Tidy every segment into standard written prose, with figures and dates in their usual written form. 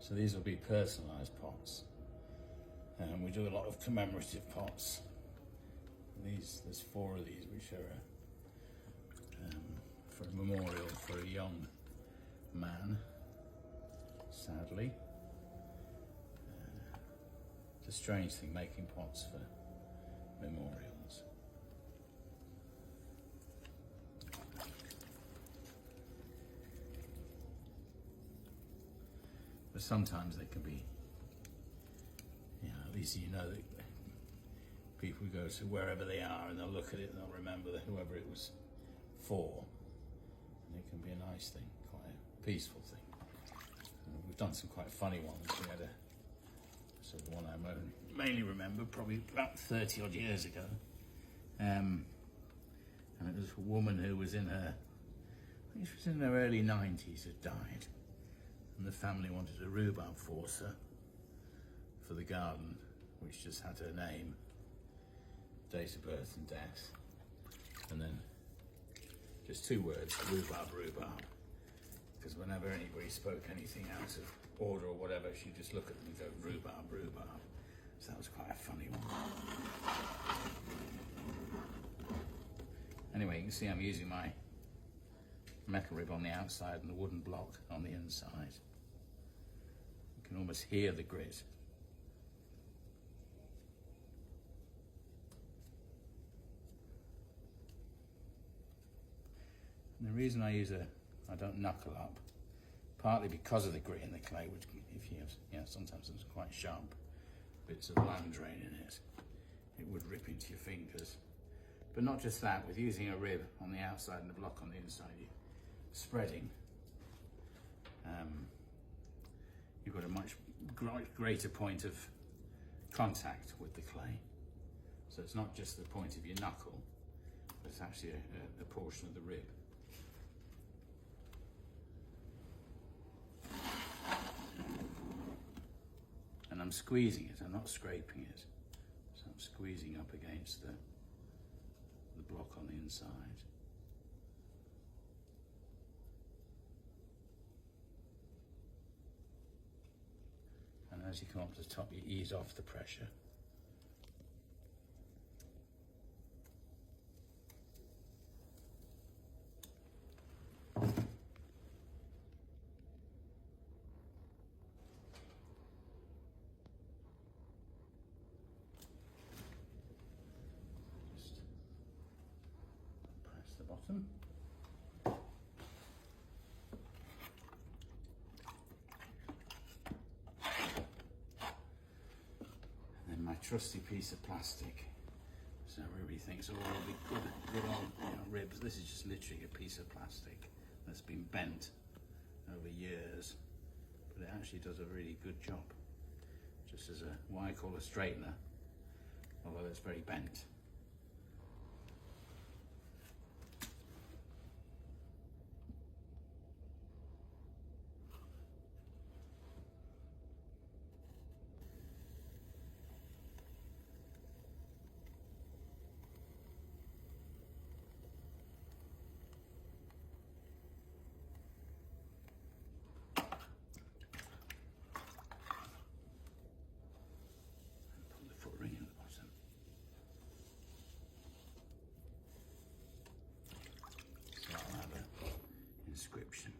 So these will be personalised pots, and we do a lot of commemorative pots. There's 4 of these which are for a memorial for a young man, sadly. It's a strange thing, making pots for memorials. But sometimes they can be, at least you know that people go to wherever they are and they'll look at it and they'll remember whoever it was for. And it can be a nice thing, quite a peaceful thing. We've done some quite funny ones. We had a sort of one I mainly remember, probably about 30 odd years ago. And it was a woman who was in her, I think she was in her early 90s, had died. And the family wanted a rhubarb forcer for the garden, which just had her name, date of birth and death. And then just 2 words, rhubarb, rhubarb. Because whenever anybody spoke anything out of order or whatever, she'd just look at them and go, rhubarb, rhubarb. So that was quite a funny one. Anyway, you can see I'm using my metal rib on the outside and the wooden block on the inside. You can almost hear the grit. And the reason I don't knuckle up, partly because of the grit in the clay, which if you have, sometimes there's quite sharp bits of land drain in it, it would rip into your fingers. But not just that, with using a rib on the outside and the block on the inside, spreading, you've got a much greater point of contact with the clay. So it's not just the point of your knuckle, but it's actually a portion of the rib. And I'm squeezing it, I'm not scraping it. So I'm squeezing up against the block on the inside. And as you come up to the top, you ease off the pressure. Just press the bottom. My trusty piece of plastic, so everybody thinks, oh, it'll be good on ribs. This is just literally a piece of plastic that's been bent over years, but it actually does a really good job, just as what I call a straightener, although it's very bent. Ring at the bottom. So I'll have an inscription.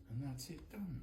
And that's it done.